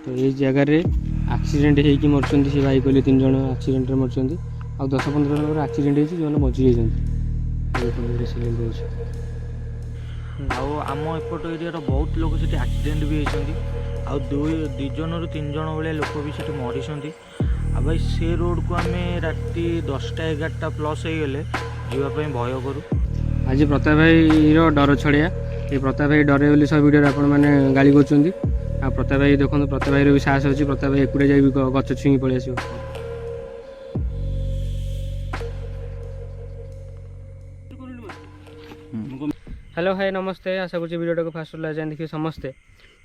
तो ये जगार आक्सीडेट होगी मरचंदी से भाई कहले 3 जन आक्सीडेंट मरचंदी आ 10-15 जन आक्सीडेंट होती जो बची जाती आम एपट एरिया बहुत लोग से एक्सीडेंट भी होती आ 2 जन रु 3 जन भाया लोक भी से मरी भाई से रोड को आम राति 10टा-11टा प्लस हो गले जावाई भय करूँ। आज प्रताप भाई डर छड़िया ये प्रताप भाई डरे बोली सब वीडियो आप गाड़ी कर प्रताप भाई देखो प्रताप भाई भी साहस अच्छी प्रताप भाई एकुड़े जाए गच छुई पलि आस। हेलो हाय नमस्ते आशा करूँ वीडियो को फास्ट जाए देखिए समस्ते।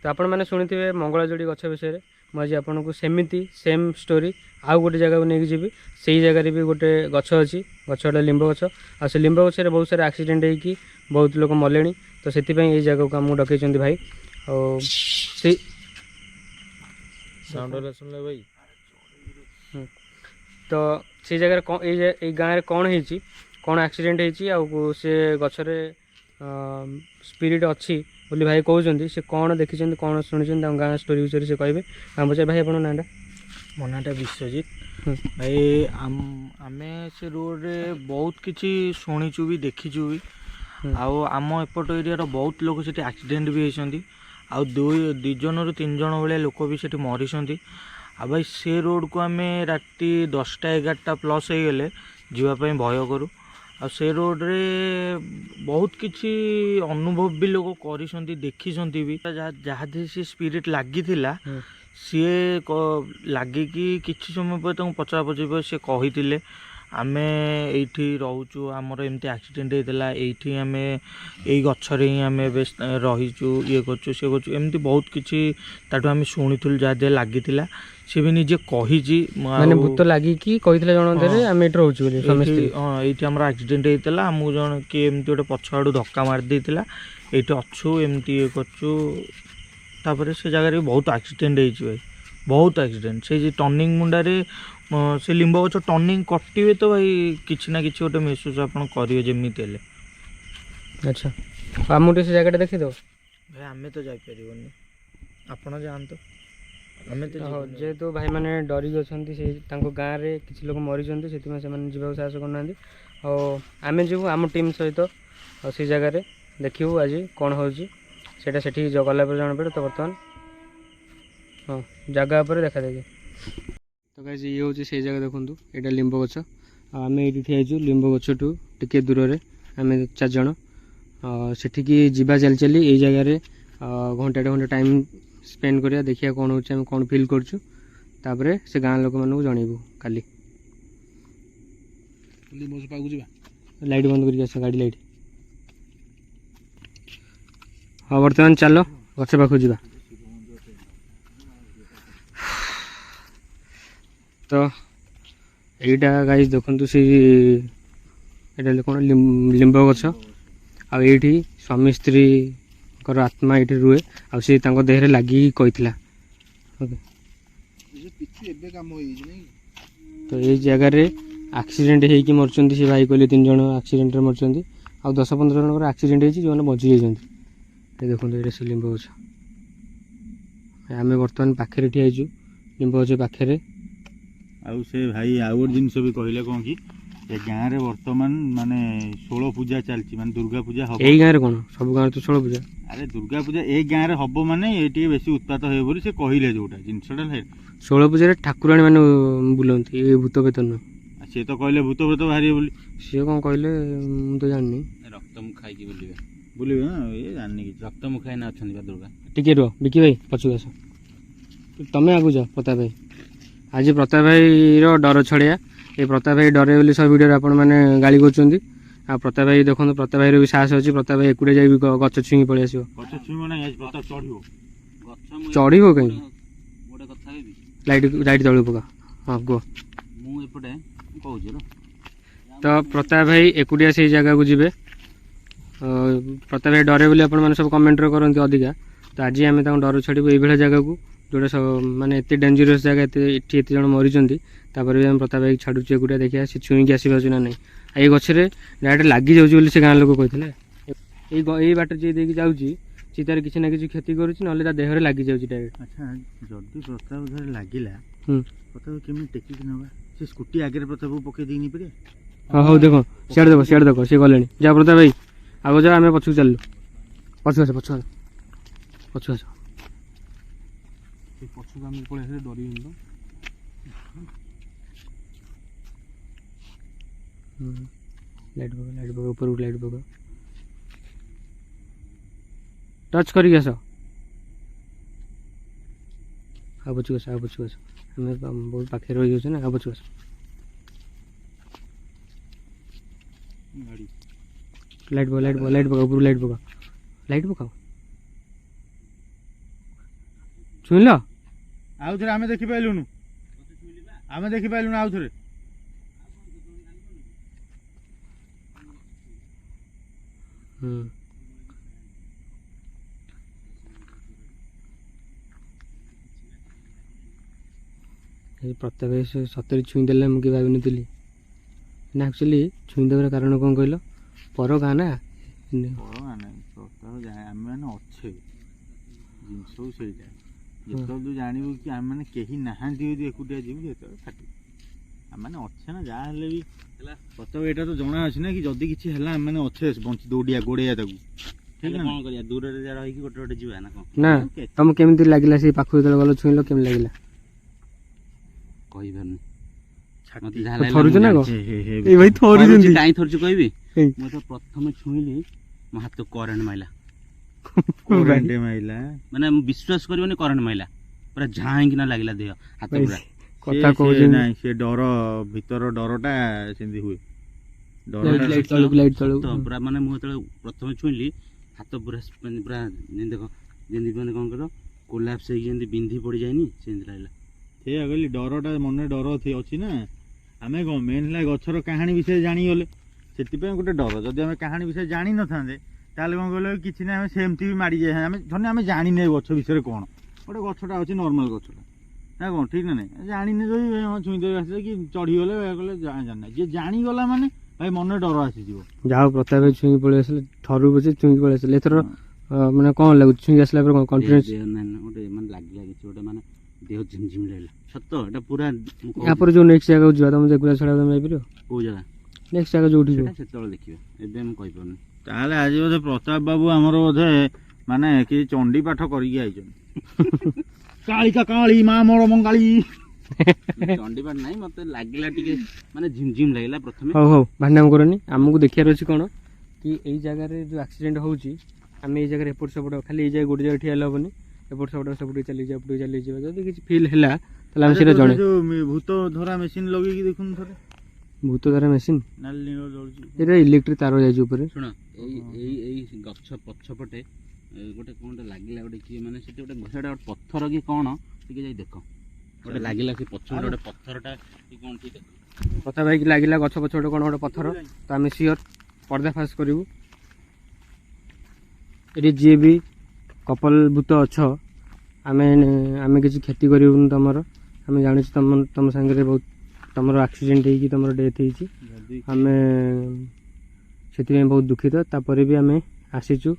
तो आपण मैंने शुणी मंगलाजोड़ी गछ विषय मुझे आपको सेमती सेम स्टोरी आउ गोटे जगह नहीं जी से जगह भी गोटे गछ अच्छी गछटा लिंब गछ आ से लिंब गछरे बहुत सारे एक्सीडेंट होगी बहुत लोग मले तो से जगह को आमको डकई भाई और भाई तो से जगह गाँव में कौन है कौन एक्सीडेंट हो से गछरे स्पिरिट अच्छी बोली भाई कहते से कौन देखी कौन शुणी गाँव स्टोरी विषय से कहे हाँ बच्चे भाई अपन नाटा मो नाटा विश्वजित भाई आम से रोड रे बहुत किसी शुणीचु भी देखीचु भी आम एपट एरिया बहुत लोग से एक्सीडेंट भी होती आ 2 जन रु 3 जन भाया लोक भी से मरी आ भाई से रोड को आम राति 10टा-11टा प्लस हो गले जावाई भय करूँ आ से रोड रे बहुत किसी अनुभव भी लोग करी देखी भी जहाँ से स्पिरिट लगी सी लगिकी किसी समय पर पचरा पचर सी कही आम ये रोचु आमर एमती एक्सीडेंट होता ये आम यही गचरे ही आम रहीचु ये करचु सी करचु एमती बहुत किसी ताठू आम शुणुलु जहाँ जहाँ लगी सी भी निजे कही माने भूत लगी कि कहितले जण देरे हम एट रहउछु बोली समस्ते हां एठी हमरा एक्सीडेंट हेतला हमु जण कि एमती गोटे पछाडू धक्का मार देतिला एठी अछु एमती करछु तापर से जगह रे बहुत एक्सीडेंट हेछि भाई बहुत एक्सीडेंट से जे टर्निंग मुंडा रे से लिंब गछ टर्निंग कटिवे तो भाई किछि ना किछि गोटे महसूस अपन करियो जेमिति हेले। अच्छा हमु से जगह देखि दो भाई हमें तो जाई परिबोनी आपण जानतो जेहेतु भाई मैंने डरिक अच्छा गाँव में किसी लोग मरी से जावाक साहस करना आम जीव आम टीम सहित से जगह देखू आज कौन होटा से गला जना पड़े तो बर्तमान हाँ जगह पर देखा देखी तो गाइस ये हूँ से जगह देखूँ यहाँ लिंब गछ आम ये ठियाचु लिंब गछ टू टे दूर में आम 4 जन सेठिकी जीवा चली चली ये जगह घंटे टाइम स्पेंड करिया देखिया कौन होचे हम कौन फील करछु तापरे से गाँव लोक मानू जणेबू काली लाइट बंद करके आस गाड़ी लाइट हाँ बर्तमान चलो गछ पाखु जा तो यहीटा गाइस देखु से कौन लिंब गछ आ ये स्वामी स्त्री आत्मा ये रुए आ सी देहरे लगी कही तो ये जगार आक्सीडेट होगी मरचंदी से भाई कहले 3 जन आक्सीडेंट मरचंदी आ 10-15 जन आक्सीडेंट होती जो बची जाती देखो ये से लिंब गछ आम बर्तमान पाखे ठियाचु लिंब गछ पाखे आउ से भाई आउ गोटे जिन भी कहले कौन कि गाँव में बर्तमान माने 16 पूजा चलती माने दुर्गा पूजा हम यही गाँव कौन सब गाँव तो 16 पूजा अरे दुर्गा पूजा ए गाँव में हम माने ये बेसी उत्पात हो बोली से कहले जोटा जिनसटा 16 पूजा ठाकुराणी मैंने बुलाती ये भूत प्रेत न सी तो कहले भूत प्रेत बाहरी बोली सी कौन कहले तो जानी रक्त मुखाई बुलिबे बुलिबे ना ये जाननी कि रक्त मुखाई ना अछन दुर्गा टिके रो बिकी भाई पछू आस तमें आगु जा प्रताप भाई आज प्रताप भाई डर छड़िया ये प्रताप भाई डरे बोली सब वीडियो आप गाड़ी कर प्रताप भाई देखो प्रताप भाई भी साहस अच्छी प्रताप भाई एकुड़े जाए गच छुई पलि आस चढ़ कहीं लाइट तलू पका हाँ कह तो प्रताप भाई एकुटिया से जगह को जी प्रताप भाई डरे बोली आप सब कमेंट करते अधिका तो आज आम डर छाड़ू ये जगह को जोटा सब माने एत डेंजरस जगह एत जन मरी भी आम प्रताप भाई छाड़ू एकुटिया देखिए सी छुईकी आसपार ना नहीं ये गचरे डायरेक्ट लगी जाऊँगी से गाँव लोक कहते ये बाट जी देखिए जाऊँगी ଚିତାରେ କିଛି ନା କିଛି କ୍ଷତି କରୁଛି, ନହେଲେ ତା ଦେହରେ ଲାଗିଯାଉଛି ଡାଇରେକ୍ଟ। ଆଚ୍ଛା ଯଦି ପ୍ରତାପ ଧରେ ଲାଗିଲା ହୁଁ ପ୍ରତାପ କେମିତି ଟେକିକି ନେବା? ସେ ସ୍କୁଟି ଆଗରେ ପ୍ରତାପକୁ ପକେଇ ଦେଇନି ପାରିବା? ହଁ ହଉ ଦେଖ ସିଆଡ଼େ ଦେଖ ସିଏ ଗଲେଣି। ଯା ପ୍ରତାପ ଭାଇ ଆଗ ଯାଅ, ଆମେ ପଛକୁ ଚାଲିଲୁ। ପଛକୁ ଆସ ସେ ପଛକୁ ଆମେ ପଳେଇ ଆସିଲେ ଡରିବେନି ତ? ଲାଇଟ୍ ପକା ଉପରକୁ ଲାଇଟ୍ ପକା। ଟଚ୍ କରିକି ଆସ। ଆଉ ପଛକୁ ଆସ ଆମେ ବହୁତ ପାଖରେ ରହିଯାଉଛୁ ନା। ଆଉ ପଛକୁ ଆସ। ଲାଇଟ୍ ପକା ଉପରକୁ ଲାଇଟ୍ ପକାଅ। ଛୁଇଁଲ? ଆଉ ଥରେ ଆମେ ଦେଖିପାରିଲୁନୁ ଆଉ ଥରେ। ପ୍ରତାପ ସତରେ ଛୁଇଁଦେଲା, ମୁଁ କି ଭାବିନଥିଲି ନା। ଆକ୍ଚୁଆଲି ଛୁଇଁଦେବାର କାରଣ କ'ଣ କହିଲ? ପର ଗାଁ ନା। ଆମେ ମାନେ ଅଛେ ଜିନିଷ ସେଇଟା। ଯେତେବେଳେ ତୁ ଜାଣିବୁ କି ଆମେ ମାନେ କେହି ନାହାନ୍ତି ଯଦି ଏକୁଟିଆ ଯିବୁ, ସେତେବେଳେ ଫାଟିବୁ। ଆମେ ମାନେ ଅଛେ ନା, ଯାହା ହେଲେ ବି ହେଲା। ପ୍ରତାପ ଏଇଟା ତ ଜଣା ଅଛି ନା କି ଯଦି କିଛି ହେଲା ଆମେ ମାନେ ଅଛେ, ବଞ୍ଚି ଗୋଡ଼େଇବା ତାକୁ। ଠିକ୍ ନା? କ'ଣ କରିବା? ଦୂରରେ ଯାହା ରହିକି ଗୋଟେ ଯିବା ନା କ'ଣ? ନା ତମକୁ କେମିତି ଲାଗିଲା ସେଇ ପାଖକୁ ଯେତେବେଳେ ଗଲ, ଛୁଇଁଲ, କେମିତି ଲାଗିଲା? କହିପାରୁନି। ଛାତି ଥରୁଛ ନା କ'ଣ? ଏ ଭାଇ ଥରୁଛନ୍ତି। କାହିଁ ଥରୁଛୁ କହିବି? ମୁଁ ତ ପ୍ରଥମେ ଛୁଇଁଲି, ମୋ ହାତ କରେଣ୍ଟ ମାଇଲା। ମାନେ ମୁଁ ବିଶ୍ୱାସ କରିବନି, କରେଣ୍ଟ ମାଇଲା ପୁରା ଝାଇଁକିନା ଲାଗିଲା ଦେହ ହାତ ପୁରା। କଥା କହୁଛି ନାଇଁ, ସେ ଡର ଭିତର ଡରଟା ସେମିତି ହୁଏ। ପୁରା ମାନେ ମୁଁ ଯେତେବେଳେ ପ୍ରଥମେ ଛୁଇଁଲି, ହାତ ପୁରା ଦେଖ ଯେମିତି ମାନେ କ'ଣ କହିଲ, କୋଲାପ୍ସ ହେଇକି ଯେମିତି ବିନ୍ଧି ପଡ଼ିଯାଏନି, ସେମିତି ଲାଗିଲା। ସେଇଆ କହିଲି, ଡରଟା ମନରେ ଡର ଅଛି ନା। ଆମେ କ'ଣ ମେନ୍ ହେଲା ଗଛର କାହାଣୀ ବିଷୟରେ ଜାଣିଗଲେ, ସେଥିପାଇଁ ଗୋଟେ ଡର। ଯଦି ଆମେ କାହାଣୀ ବିଷୟରେ ଜାଣିନଥାନ୍ତେ ତାହେଲେ କ'ଣ କହିଲ, କିଛି ନାହିଁ, ଆମେ ସେମିତି ବି ମାଡ଼ି ଯାଇଥାନ୍ତେ। ଆମେ ଧରି ଆମେ ଜାଣିନେ ଗଛ ବିଷୟରେ କ'ଣ, ଗୋଟେ ଗଛଟା ଅଛି ନର୍ମାଲ ଗଛଟା ନା କ'ଣ, ଠିକ୍ ନା ନାହିଁ? ଜାଣିନେ ଯଦି ଛୁଇଁଦେଇ ଆସିଲେ କି ଚଢ଼ିଗଲେ କଲେ ଜାଣିନାହିଁ। ଯିଏ ଜାଣିଗଲା ମାନେ ଭାଇ ମନରେ ଡର ଆସିଯିବ। ଯାହା ହଉ ପ୍ରତାପ ଛୁଇଁକି ପଳେଇ ଆସିଲେ, ଥରୁ ପଛେ ଛୁଇଁକି ପଳେଇ ଆସିଲେ। ଏଥର ମାନେ କ'ଣ ଲାଗୁଛି ଛୁଇଁକି ଆସିଲା ପରେ? କ'ଣ କନଫିଡେନ୍ସ? ଗୋଟେ ମାନେ ଲାଗିଲା କିଛି ଗୋଟେ, ମାନେ ଦେହ ଝିମଝିମ ଲାଗିଲା। ସତ ଏଟା ପୁରା। ୟାପରେ ଯୋଉ ନେକ୍ସଟ ଜାଗାକୁ ଯିବା, ତମେ ଏଗୁଡ଼ା ଛଡ଼ା ତମେ ଯାଇପାରିବ? କୋଉ ଜାଗା? ନେକ୍ସଟ ଜାଗା ଯୋଉଠି ଯିବ ସେତେବେଳେ ଦେଖିବା, ଏବେ ମୁଁ କହିପାରୁନି। ତାହେଲେ ଆଜି ବୋଧେ ପ୍ରତାପ ବାବୁ ଆମର ବୋଧେ ମାନେ କିଛି ଚଣ୍ଡୀ ପାଠ କରିକି ଆଇଛନ୍ତି। କାଳିକା କାଳୀ ମା ମୋର ମଙ୍ଗାଳି। ଚଣ୍ଡୀ ପାଠ ନାହିଁ, ମତେ ଲାଗିଲା ଟିକେ ମାନେ ଝିମଝିମ ଲାଗିଲା ପ୍ରଥମେ। ହଉ ଭାଣ୍ଡାମ କରନି। ଆମକୁ ଦେଖିବାର ଅଛି କ'ଣ କି ଏଇ ଜାଗାରେ ଯୋଉ ଆକ୍ସିଡେଣ୍ଟ ହେଉଛି, ଆମେ ଏଇ ଜାଗାରେ ଏପଟ ସେପଟ, ଖାଲି ଏଇ ଜାଗା ଗୋଟେ ଜାଗାରେ ଠିଆ ହେଲେ ହେବନି। ଏପଟ ସେପଟେ ଚାଲିଯିବା। ଯଦି କିଛି ଫିଲ୍ ହେଲା ତାହେଲେ ଆମେ ସେଇଟା ଜଣେ। ଭୂତ ଧରା ମେସିନ୍ ଲଗେଇକି ଦେଖୁନ ଥରେ। ଭୂତ ଧରା ମେସିନ୍? ନାଲି ନୀଳ ଜଳୁଛି। ଏଇଟା ଇଲେକ୍ଟ୍ରିକ୍ ତାର ଯାଇଛି ଉପରେ। ଶୁଣ, ଏଇ ଗଛ ପଛପଟେ ଗୋଟେ କ'ଣଟା ଲାଗିଲା, ଗୋଟେ କିଏ ମାନେ ସେଠି ଗୋଟେ ସେଇଟା ଗୋଟେ ପଥର କି କ'ଣ, ଟିକେ ଯାଇ ଦେଖ। ଗୋଟେ ଲାଗିଲା ସେ ପଛପଟେ ଗୋଟେ ପଥରଟା କି କ'ଣ, ଟିକେ ଦେଖ। କଥା ଭାଇକି ଲାଗିଲା ଗଛ ପଛପଟେ କ'ଣ ଗୋଟେ ପଥର, ତ ଆମେ ସିଓର ପର୍ଦାଫାଶ କରିବୁ। ଏଠି ଯିଏ ବି କପଲ ଭୂତ ଅଛ, ଆମେ କିଛି କ୍ଷତି କରିବୁନି ତମର। ଆମେ ଜାଣିଛୁ ତମ ସାଙ୍ଗରେ ବହୁତ ତମର ଆକ୍ସିଡେଣ୍ଟ ହେଇକି ତମର ଡେଥ୍ ହେଇଛି। ଆମେ ସେଥିପାଇଁ ବହୁତ ଦୁଃଖିତ। ତାପରେ ବି ଆମେ ଆସିଛୁ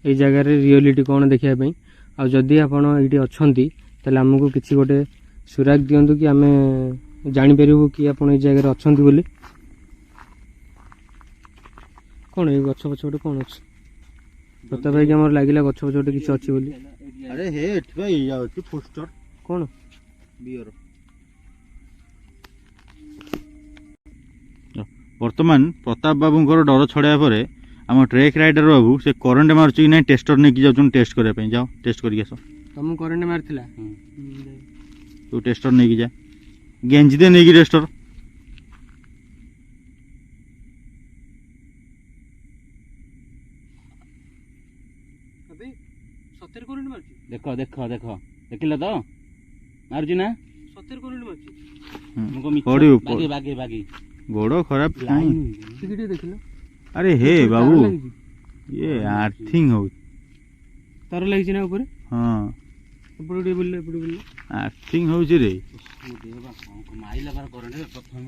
ଏଇ ଜାଗାରେ ରିଅଲିଟି କ'ଣ ଦେଖିବା ପାଇଁ। ଆଉ ଯଦି ଆପଣ ଏଇଠି ଅଛନ୍ତି ତାହେଲେ ଆମକୁ କିଛି ଗୋଟେ ସୁରାଗ ଦିଅନ୍ତୁ କି ଆମେ ଜାଣିପାରିବୁ କି ଆପଣ ଏଇ ଜାଗାରେ ଅଛନ୍ତି ବୋଲି। କ'ଣ ଏଇ ଗଛ ପଛ ଗୋଟେ କ'ଣ ଅଛି? ପ୍ରତାପ ଭାଇକି ଆମର ଲାଗିଲା ଗଛ ପଛ ଗୋଟେ କିଛି ଅଛି ବୋଲି। ଆରେ ହେ, ଏଠି ବା ଇଏ ଅଛି ପୋଷ୍ଟର। କ'ଣ? ବିୟର। ବର୍ତ୍ତମାନ ପ୍ରତାପ ବାବୁଙ୍କର ଡର ଛଡ଼ାଇବା ପରେ ଆମ ଟ୍ରେକ୍ ରାଇଡର ବାବୁ ସେ କରେଣ୍ଟ ମାରୁଛି କି ନାହିଁ ଟେଷ୍ଟର ନେଇକି ଯାଉଛନ୍ତି ଟେଷ୍ଟ କରିବା ପାଇଁ। ଯାଅ ଟେଷ୍ଟ କରିକି ଆସ। ତମକୁ କରେଣ୍ଟ ମାରିଥିଲା? ତୁ ଟେଷ୍ଟର ନେଇକି ଯା, ଗେଞ୍ଜି ଦେ ନେଇକି ଟେଷ୍ଟର। ସତରେ କରେଣ୍ଟ ମାରୁଛି? ଦେଖ ଦେଖିଲ ତ, ମାରୁଛି ନା? ସତରେ କରେଣ୍ଟ ମାରୁଛି? ବାଗେଇ ଗୋଡ଼ ଖରାପ କାହିଁ? ଟିକେ ଦେଖିଲ। ଆରେ ହେ ବାବୁ, ଇଏ ଆର୍ଥିଂ ହଉଛି। ତାର ଲାଗିଛି ନା ଉପରେ? ହଁ, ଏପଟେ ଟିକେ ବୁଲିଲେ ଆର୍ଥିଂ ହଉଛି ରେ। ମାଇଲା ବାର କରେଣ୍ଟ ପ୍ରଥମେ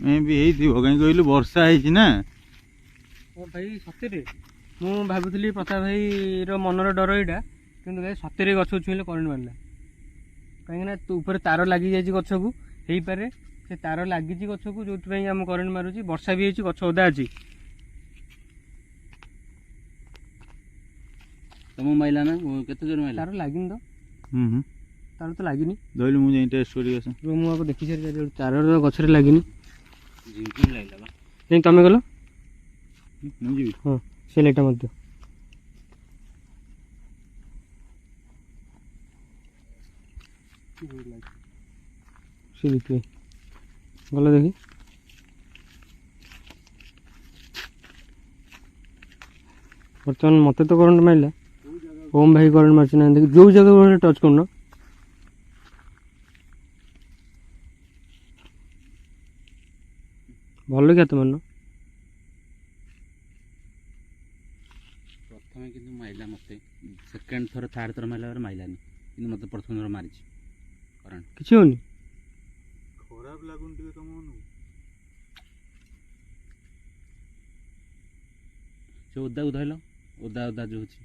ମେ ବି ହେଇଥିବ, କାହିଁ କହିଲୁ ବର୍ଷା ହେଇଛି ନା, ଭାଇ ସତରେ ମୁଁ ଭାବୁଥିଲି ପ୍ରତାପ ଭାଇର ମନର ଡର ଏଇଟା, କିନ୍ତୁ ଭାଇ ସତରେ ଗଛ ଛୁଇଁଲେ କରେଣ୍ଟ ମାରିଲା। କାହିଁକିନା ଉପରେ ତାର ଲାଗିଯାଇଛି ଗଛକୁ, ହେଇପାରେ ସେ ତାର ଲାଗିଛି ଗଛକୁ ଯେଉଁଥିପାଇଁ ଆମ କରେଣ୍ଟ ମାରୁଛି। ବର୍ଷା ବି ହେଇଛି, ଗଛ ଓଦା ଅଛି। ତମକୁ ମାଇଲା ନା କେତେ ଜୋର ମାଇଲା? ତାର ଲାଗିନି ତ, ତାର ତ ଲାଗିନି। ଧଇଲୁ ମୁଁ ଯାଇ ଟେଷ୍ଟ କରି ଆସେ। ମୁଁ ଆକୁ ଦେଖି ସାରି ତାର ଗଛରେ ଲାଗିନି। ଝିଙ୍କି ଲାଗିଲା ବା। ନାଇଁ ତମେ ଗଲ, ମୁଁ ଯିବି। ହଁ ସେ ଲାଇଟ୍ଟା ମଧ୍ୟ ସେ ଦେଖିବେ ଗଲ ଦେଖି। ବର୍ତ୍ତମାନ ମତେ ତ କରେଣ୍ଟ ମାରିଲା, ଓମ୍ ଭାଇ କରେଣ୍ଟ ମାରିଛି ନା ଦେଖି। ଯେଉଁ ଜାଗାକୁ ଟଚ୍ କରୁନ, ଭଲ କି ହାତ ମାରିନ। ପ୍ରଥମେ କିନ୍ତୁ ମାଇଲା ମୋତେ, ସେକେଣ୍ଡ ଥର ଥାର୍ଡ଼ ଥର ମାରିଲା ପରେ ମାଇଲାନି, କିନ୍ତୁ ମୋତେ ପ୍ରଥମ ଥର ମାରିଛି କରେଣ୍ଟ। କିଛି ହଉନି। ଖରାପ ଲାଗୁନି ଟିକେ ତମ ମନକୁ? ସେ ଓଦାକୁ ଧଇଲ, ଓଦା ଓଦା ଯେଉଁ ଅଛି।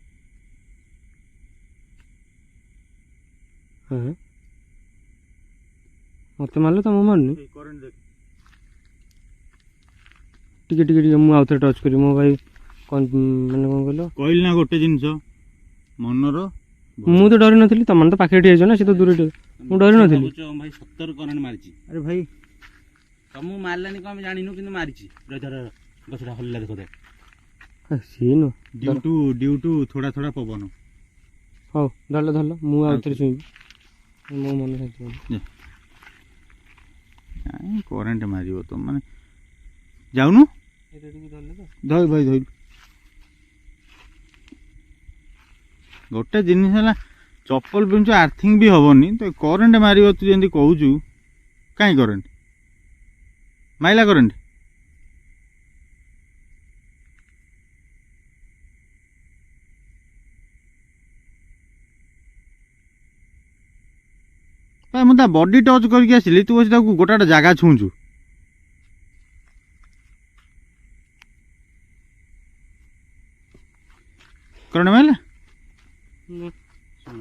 ହଁ ମତେ ମାରିଲ, ତମକୁ ମାରୁନି। କରେଣ୍ଟ ଦେଖ। ଟିକେ ଟିକେ ଟିକେ ମୁଁ ଆଉଥରେ ଟଚ୍ କରି ମୋ ଭାଇ ମାନେ କ'ଣ କହିଲ, କହିଲି ନା ଗୋଟେ ଜିନିଷ ମନର। ମୁଁ ତ ଡରି ନଥିଲି, ତମେ ତ ପାଖରେ ଠିଆ ହେଇଛ ନା, ସେ ତ ଦୂରରେ ଠିଆ। ମୁଁ ଡରି ନଥିଲି। ଭାଇ ସତର କରେଣ୍ଟ ମାରିଛି। ଆରେ ଭାଇ ତମକୁ ମାରିଲାନି କ'ଣ ଆମେ ଜାଣିନୁ, କିନ୍ତୁ ମାରିଛି। ଗଛଟା ହଲିଲା ଦେଖ। ସିଏ ନୁହଁ, ଡ୍ୟୁ ଟୁ ଥୋଡ଼ା ଥୋଡ଼ା ପବନ। ହଉ ଧରିଲ ଧରିଲ, ମୁଁ ଆଉଥରେ ଛୁଇଁବି। ମୋ ମନ ଶାନ୍ତି କାହିଁ କରେଣ୍ଟ ମାରିବ ତ ମାନେ ଯାଉନୁ। ଧଇ ଭାଇ ଧଇଲୁ। ଗୋଟେ ଜିନିଷ ହେଲା, ଚପଲ ପିନ୍ଧୁଛୁ ଆର୍ଥିଂ ବି ହବନି ତ କରେଣ୍ଟ ମାରିବ। ତୁ ଯେମିତି କହୁଛୁ, କାହିଁ କରେଣ୍ଟ ମାଇଲା? କରେଣ୍ଟ ମୁଁ ତା ବଡି ଟଚ୍ କରିକି ଆସିଲି, ତୁ ବସି ତାକୁ ଗୋଟେ ଗୋଟେ ଜାଗା ଛୁଁଛୁ। କରେଣ୍ଟ ମାଇଲା? ଶୁଣ,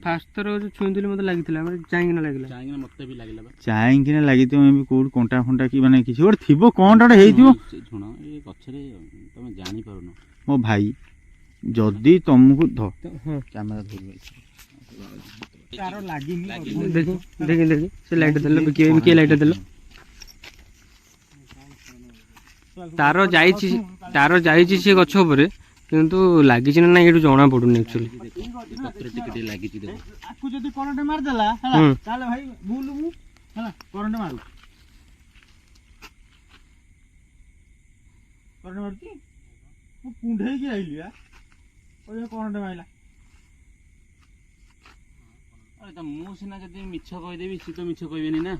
ଫାଷ୍ଟ ଥର ଯୋଉ ଛୁଇଁଥିଲି ମତେ ଲାଗିଥିଲା, ମାନେ ଚାହିଁକିନା ଲାଗିଲା। ଚାହିଁକିନା ମୋତେ ବି ଲାଗିଲା ବା। ଚାହିଁକିନା ଲାଗିଥିବ ବି କୋଉଠି କଣ୍ଟା ଫଣ୍ଟା କି ମାନେ କିଛି ଗୋଟେ ଥିବ, କଣଟା ଗୋଟେ ହେଇଥିବ। ଶୁଣ, ଏ ଗଛରେ ତମେ ଜାଣିପାରୁନ। ମୋ ଭାଇ ଯଦି ତମକୁ କ୍ୟାମେରା ଧରିବ ତାର ଲାଗିନି। ଦେଖି ଦେଖି ଦେଖି ସେ ଲାଇଟ୍ ଦେଲ, ବିକି ଲାଇଟ୍ ଦେଲ। ତାର ଯାଇଛି ସେ ଗଛ ଉପରେ, କିନ୍ତୁ ଲାଗିଛି ନା ନାଇଁ ଏଠୁ ଜଣା ପଡୁନି ଆକ୍ଚୁଆଲି। ପତ୍ର ଟିକେ ଟିକେ ଲାଗିଛି ଦେଖ। ଆକୁ ଯଦି କରେଣ୍ଟ ମାରିଦେଲା ହେଲା, ତାହେଲେ ଭାଇ ଭୁଲ ମୁଁ ହେଲା କରେଣ୍ଟ ମାରୁ। କରେଣ୍ଟ ମାରୁଛି, ମୁଁ କୁଣ୍ଢେଇକି ଆଇଲି ବା, କରେଣ୍ଟ ମାରିଲା। ମୁଁ ସିନା ଯଦି ମିଛ କହିଦେବି, ସିଏ ତ ମିଛ କହିବେନି ନା।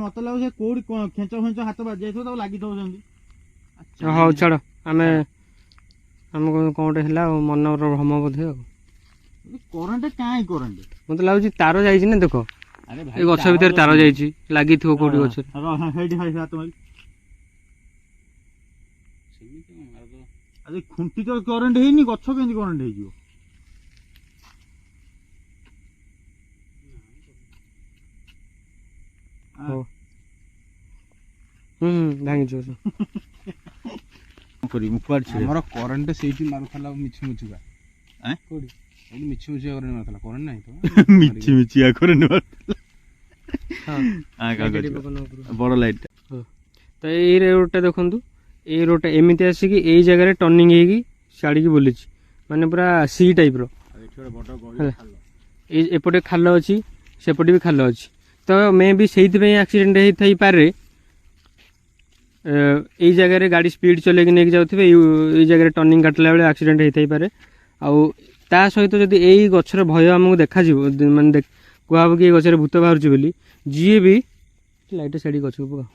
ମତେ ଲାଗୁଛି କୋଉଠି ଖେଞ୍ଚ ଫେଞ୍ଚ ହାତ ବାଜି ଯାଇଥିବ, ତାକୁ ଲାଗିଥିବ ସେମିତି। ହଉ ଛାଡ଼, ଆମକୁ କ'ଣ ଗୋଟେ ହେଲା ଆଉ, ମନର ଭ୍ରମ ବୋଧେ ଆଉ। କରେଣ୍ଟ କାହିଁ କରେଣ୍ଟ? ମତେ ଲାଗୁଛି ତାର ଯାଇଛି ନା, ଦେଖ ଏ ଗଛ ଭିତରେ ତାର ଯାଇଛି, ଲାଗିଥିବ କୋଉଠି ଗଛରେ। ଖୁଣ୍ଟି ତ କରେଣ୍ଟ ହେଇନି, ଗଛ କେମିତି କରେଣ୍ଟ ହେଇଯିବ? ଭାଙ୍ଗିଯିବ। ଆମର କରେଣ୍ଟ ସେଇଠି ମାରୁଥିଲା ମିଛି ମିଛିକା। କୋଉଠି ଏଇଠି ମିଛି ମିଛିକା କରେଣ୍ଟ ମାରୁଥିଲା, କରେଣ୍ଟ ନାହିଁ ତ। ମିଛି ମିଛିକା କରେଣ୍ଟ ମାରୁଥିଲା। ବଡ ଲାଇଟ୍। ତ ଏଇ ରୋଡଟା ଦେଖନ୍ତୁ, ଏଇ ରୋଡଟା ଏମିତି ଆସିକି ଏଇ ଜାଗାରେ ଟର୍ଣ୍ଣିଂ ହେଇକି ଛାଡ଼ିକି ବୁଲିଛି, ମାନେ ପୁରା ସି ଟାଇପ୍ର। ଏଇ ଏପଟେ ଖାଲ ଅଛି, ସେପଟେ ବି ଖାଲ ଅଛି। ତ ମେ ବି ସେଇଥିପାଇଁ ଆକ୍ସିଡେଣ୍ଟ ହେଇଥାଇପାରେ। ଏଇ ଜାଗାରେ ଗାଡ଼ି ସ୍ପିଡ଼ ଚଲେଇକି ନେଇକି ଯାଉଥିବେ, ଏଇ ଜାଗାରେ ଟର୍ଣ୍ଣିଂ କାଟିଲା ବେଳେ ଆକ୍ସିଡେଣ୍ଟ ହେଇଥାଇପାରେ। ଆଉ ତା ସହିତ ଯଦି ଏଇ ଗଛର ଭୟ ଆମକୁ ଦେଖାଯିବ, ମାନେ କୁହାହବ କି ଏଇ ଗଛରେ ଭୂତ ବାହାରୁଛି ବୋଲି, ଯିଏ ବି ଲାଇଟ୍ ଛାଡ଼ି ଗଛକୁ ପକା,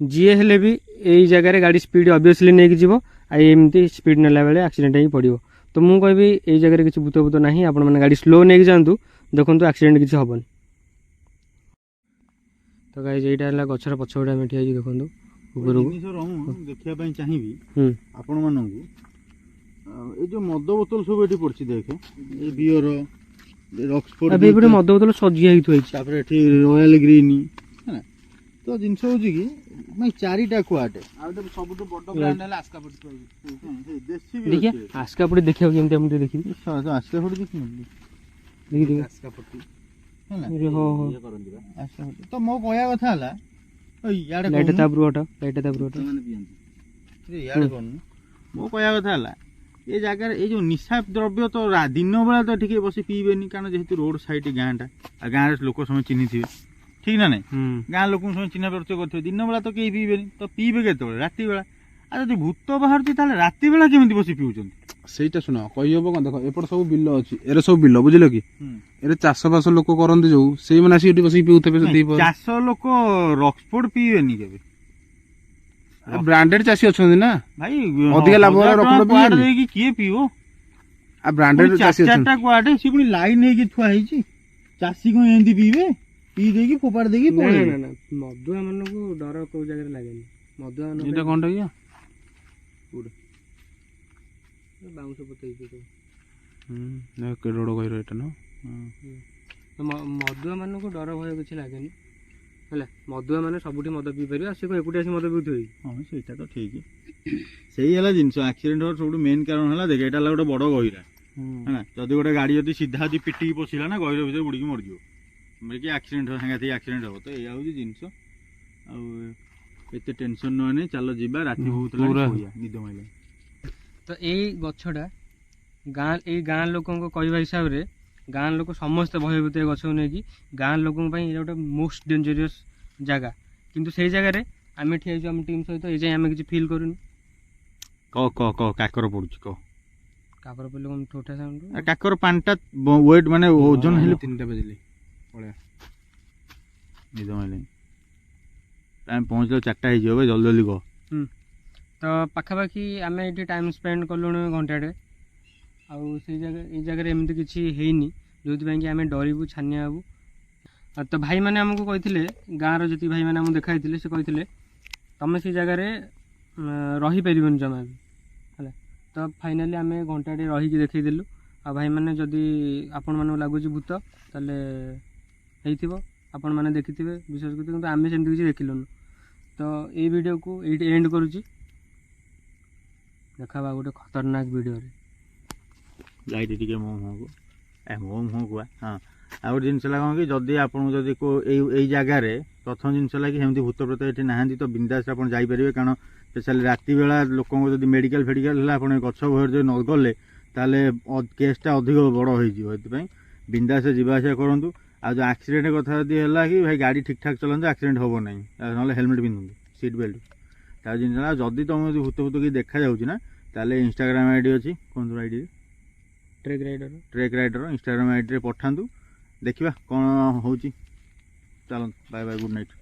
ଯିଏ ହେଲେ ବି ଏଇ ଜାଗାରେ ଗାଡ଼ି ସ୍ପିଡ଼ ଅବଭିୟସଲି ନେଇକି ଯିବ, ଆଉ ଏମିତି ସ୍ପିଡ଼ ନେଲା ବେଳେ ଆକ୍ସିଡେଣ୍ଟ ହେଇକି ପଡ଼ିବ। ତ ମୁଁ କହିବି ଏଇ ଜାଗାରେ କିଛି ଭୂତ ନାହିଁ, ଆପଣମାନେ ଗାଡ଼ି ସ୍ଲୋ ନେଇକି ଯାଆନ୍ତୁ, ଦେଖନ୍ତୁ ଆକ୍ସିଡେଣ୍ଟ କିଛି ହେବନି। ତ ଗାଇজ ଏଇଟା ହେଲା ଗଛର ପଛପଟେ ଆମେ ଠିଆ ହେଇକି ଦେଖନ୍ତୁ, ଉପରକୁ ଜିନିଷ ରହୁ ଦେଖିବା ପାଇଁ ଚାହିଁବି ହୁଁ ଆପଣମାନଙ୍କୁ ଏଇ ଯୋଉ ମଦ ବୋତଲ ସବୁ ଏଠି ପଡିଛି ଦେଖେ ଏଇ ବିୟର ରକ୍ସଫୋର୍ଡ ଏବେ ଏପଟେ ମଦ ବୋତଲ ସଜିଆ ହେଇକି ଥୁଆ ହେଇଛି। ତାପରେ ଏଠି ରୟାଲ ଗ୍ରୀନ ହେଲା ତ ଜିନିଷ ହଉଛି କି ଭାଇ 4ଟା କୁଆଟେ ଆଉ ଗୋଟେ ସବୁଠୁ ବଡ଼ ବ୍ରାଣ୍ଡ ହେଲା ଆସ୍କା ପଟି ଦେଶୀ ବି ଦେଖିଆ ଅଛି ଆସ୍କା ପଟେ ଦେଖିବାକୁ କେମିତି ଆମେ ଟିକେ ଦେଖିବି ଆସିଲା ଫୋଟ ଦେଖିନି ଦେଖି ଆସ୍କା ପଟି ହେଲା ହଁ ହଁ ଇଏ କରନ୍ତି ବା ଆସିଲା ଫୋଟ ତ ମୋ କହିବା କଥା ହେଲା ଓଇ ଇଆଡେ ଲାଇଟ୍ କହୁନୁ। ତାପରୁ ହଟା ଲାଇଟ୍ ତାପରୁ ହଟା ସେମାନେ ପିଅନ୍ତି ଇଆଡେ କରୁନୁ ମୋ କହିବା କଥା ହେଲା ଏ ଜାଗାରେ ଏଇ ଯୋଉ ନିଶା ଦ୍ରବ୍ୟ ତ ଦିନ ବେଳା ତ ଟିକେ ବସି ପିଇବେନି କାରଣ ଯେହେତୁ ରୋଡ ସାଇଡ ଗାଁଟା ଆଉ ଗାଁରେ ଲୋକ ସମସ୍ତେ ଚିହ୍ନିଥିବେ ଠିକ ନା ନାଇଁ ହୁଁ ଗାଁ ଲୋକଙ୍କୁ ସମସ୍ତେ ଚିହ୍ନା ପରିଚୟ କରିଥିବେ ଦିନ ବେଳା ତ କେହି ପିଇବେନି ତ ପିଇବେ କେତେବେଳେ ରାତି ବେଳା ଆଉ ଯଦି ଭୂତ ବାହାରୁଛି ତାହେଲେ ରାତି ବେଳା କେମିତି ବସି ପିଉଛନ୍ତି ସେଇଟା ଶୁଣ କହିହବ କଣ ଦେଖ ଏପଟେ ସବୁ ବିଲ ଅଛି ଏରେ ସବୁ ବିଲ ବୁଝିଲ କି ଏରେ ଚାଷ ବାସ ଲୋକ କରନ୍ତି ଯୋଉ ସେଇମାନେ ଆସିକି ଏଠି ବସିକି ପିଉଥିବେ ଚାଷ ଲୋକ ରକ୍ସଫୋର୍ଡ ପିଇବେନି କେବେ ବ୍ରାଣ୍ଡେଡ ଚାଷୀ ଅଛନ୍ତି ନା ଭାଇ ଅଧିକା ଲାଭ ବାଲା ରକ୍ସଫୋର୍ଡ କୁଆଡେ ପିଇବେନି। ଦେଇକି କିଏ ପିଇବ ଆଉ ବ୍ରାଣ୍ଡେଡ ଚାଷୀ ଅଛନ୍ତି ଚାରିଟା କୁଆଡେ ସେ ପୁଣି ଲାଇନ ହେଇକି ଥୁଆ ହେଇଛି ଚାଷୀ କଣ ଏମିତି ପିଇବେ ପିଇ ଦେଇକି ଫୋପାଡ଼ି ଦେଇକି ନା ପଳେଇବେ ନା ମଦୁଆ ମାନଙ୍କୁ ଡର କୋଉ ଜାଗାରେ ଲାଗେନି ମଦୁଆ ଏଇଟା କଣଟା କି ବାଉଁଶ ପୋତା ହେଇଛି ସବୁ। କେଡେ ବଡ କହିର ଏଇଟା ନା ତ ମଦୁଆ ମାନଙ୍କୁ ଡର ଭୟ କିଛି ଲାଗେନି ହେଲା ମଦୁଆ ମାନେ ସବୁଠି ମଦ ପିଇ ପାରିବେ ଆଉ ସେ କଣ ଏକୁଟିଆ ଆସି ମଦ ପିଉଥିବେ କି? ହଁ ସେଇଟା ତ ଠିକ ସେଇ ହେଲା ଜିନିଷ ଆକ୍ସିଡେଣ୍ଟ ହବାର ସବୁଠୁ ମେନ୍ କାରଣ ହେଲା ଦେଖ ଏଇଟା ହେଲା ଗୋଟେ ବଡ ଗହିରା ହେଲା ଯଦି ଗୋଟେ ଗାଡି ଯଦି ସିଧା ଯଦି ପିଟିକି ପଶିଲା ନା ଗହିର ଭିତରେ ବୁଡିକି ମରିଯିବ କି ଆକ୍ସିଡେଣ୍ଟ ସାଙ୍ଗାତିକ ଆକ୍ସିଡେଣ୍ଟ ହବ ତ ଏଇଆ ହଉଛି ଜିନିଷ ଆଉ ଏତେ ଟେନସନ ନୁହେଁ ନାହିଁ ଚାଲ ଯିବା ରାତି ବହୁତ ହେଲାଣି ନିଦ ମାଇଲାଣି ତ ଏଇ ଗଛଟା ଏଇ ଗାଁ ଲୋକଙ୍କ କହିବା ହିସାବରେ ଗାଁ ଲୋକ ସମସ୍ତେ ଭୟଭୀତ ଏ ଗଛକୁ ନେଇକି ଗାଁ ଲୋକଙ୍କ ପାଇଁ ଏଇଟା ଗୋଟେ ମୋଷ୍ଟ ଡେଞ୍ଜରିୟସ୍ ଜାଗା କିନ୍ତୁ ସେଇ ଜାଗାରେ ଆମେ ଠିଆ ହେଇଛୁ ଆମ ଟିମ୍ ସହିତ ଏ ଯାଏଁ ଆମେ କିଛି ଫିଲ୍ କରୁନୁ କହ କାକର ପଡୁଛି କହ କାକର ପଡ଼ିଲେ କଣ ଠୋଠା ସାଉଣ୍ଡ କାକର ପାଣିଟା ୱେଟ୍ ମାନେ ଓଜନ ହେଲେ 3ଟା ବାଜିଲେ ନିଦ ମାଇଲାଣି ଟାଇମ୍ ପହଞ୍ଚିଲେ 4ଟା ହେଇଯିବ ଭାଇ ଜଲ୍ଦି ଜଲ୍ଦି କହ ତ ପାଖାପାଖି ଆମେ ଏଠି ଟାଇମ୍ ସ୍ପେଣ୍ଡ କଲୁଣି ଘଣ୍ଟାଟେ ଆଉ ସେଇ ଏଇ ଜାଗାରେ ଏମିତି କିଛି ହେଇନି ଯେଉଁଥିପାଇଁ କି ଆମେ ଡରିବୁ ଛାନିଆ ହେବୁ ତ ଭାଇମାନେ ଆମକୁ କହିଥିଲେ ଗାଁର ଯେତିକି ଭାଇମାନେ ଆମକୁ ଦେଖାଇଥିଲେ ସେ କହିଥିଲେ ତୁମେ ସେଇ ଜାଗାରେ ରହିପାରିବନି ଜମା ବି ହେଲା ତ ଫାଇନାଲି ଆମେ ଘଣ୍ଟାଟେ ରହିକି ଦେଖେଇଦେଲୁ ଆଉ ଭାଇମାନେ ଯଦି ଆପଣମାନଙ୍କୁ ଲାଗୁଛି ଭୂତ ତାହେଲେ ହେଇଥିବ ଆପଣମାନେ ଦେଖିଥିବେ ବିଶ୍ୱାସ କରୁଥିବେ କିନ୍ତୁ ଆମେ ସେମିତି କିଛି ଦେଖିଲୁନୁ ତ ଏଇ ଭିଡ଼ିଓକୁ ଏଇଠି ଏଣ୍ଡ କରୁଛି ଦେଖାବା ଗୋଟେ ଖତରନାକ ଭିଡ଼ିଓରେ ଲାଇଟ୍ ଟିକେ ମୋ ମୁହଁକୁ କୁଆ ହଁ ଆଉ ଗୋଟେ ଜିନିଷ ହେଲା କ'ଣ କି ଯଦି ଆପଣଙ୍କୁ ଯଦି ଏଇ ଜାଗାରେ ପ୍ରଥମ ଜିନିଷ ହେଲା କି ସେମିତି ଭୂତ ପ୍ରେତ ଏଠି ନାହାନ୍ତି ତ ବିନ୍ଦାସ ଆପଣ ଯାଇପାରିବେ କାରଣ ସ୍ପେଶାଲି ରାତି ବେଳା ଲୋକଙ୍କୁ ଯଦି ମେଡ଼ିକାଲ ଫେଡ଼ିକାଲ ହେଲା ଆପଣ ଗଛ ଭୟରେ ଯଦି ନ ଗଲେ ତାହେଲେ କେସ୍ଟା ଅଧିକ ବଡ଼ ହେଇଯିବ ସେଥିପାଇଁ ବିନ୍ଦାସରେ ଯିବା ଆସିବା କରନ୍ତୁ ଆଉ ଯେଉଁ ଆକ୍ସିଡେଣ୍ଟ କଥା ଯଦି ହେଲା କି ଭାଇ ଗାଡ଼ି ଠିକ୍ ଠାକ୍ ଚଲାନ୍ତୁ ଆକ୍ସିଡେଣ୍ଟ ହେବ ନାହିଁ ନହେଲେ ହେଲମେଟ୍ ପିନ୍ଧନ୍ତୁ ସିଟ୍ ବେଲ୍ଟ ତା ଜିନିଷ ହେଲା ଯଦି ତୁମକୁ ଯଦି ଭୂତ କିଛି ଦେଖାଯାଉଛି ନା ତାହେଲେ ଇନଷ୍ଟାଗ୍ରାମ ଆଇଡ଼ି ଅଛି କୁହନ୍ତୁ ଆଇଡ଼ି ଟ୍ରେକ୍ ରାଇଡର ଇନଷ୍ଟାଗ୍ରାମ ଆଇଡ଼ିରେ ପଠାନ୍ତୁ ଦେଖିବା କ'ଣ ହେଉଛି ଚାଲନ୍ତୁ ବାଏ ବାଏ ଗୁଡ୍ ନାଇଟ୍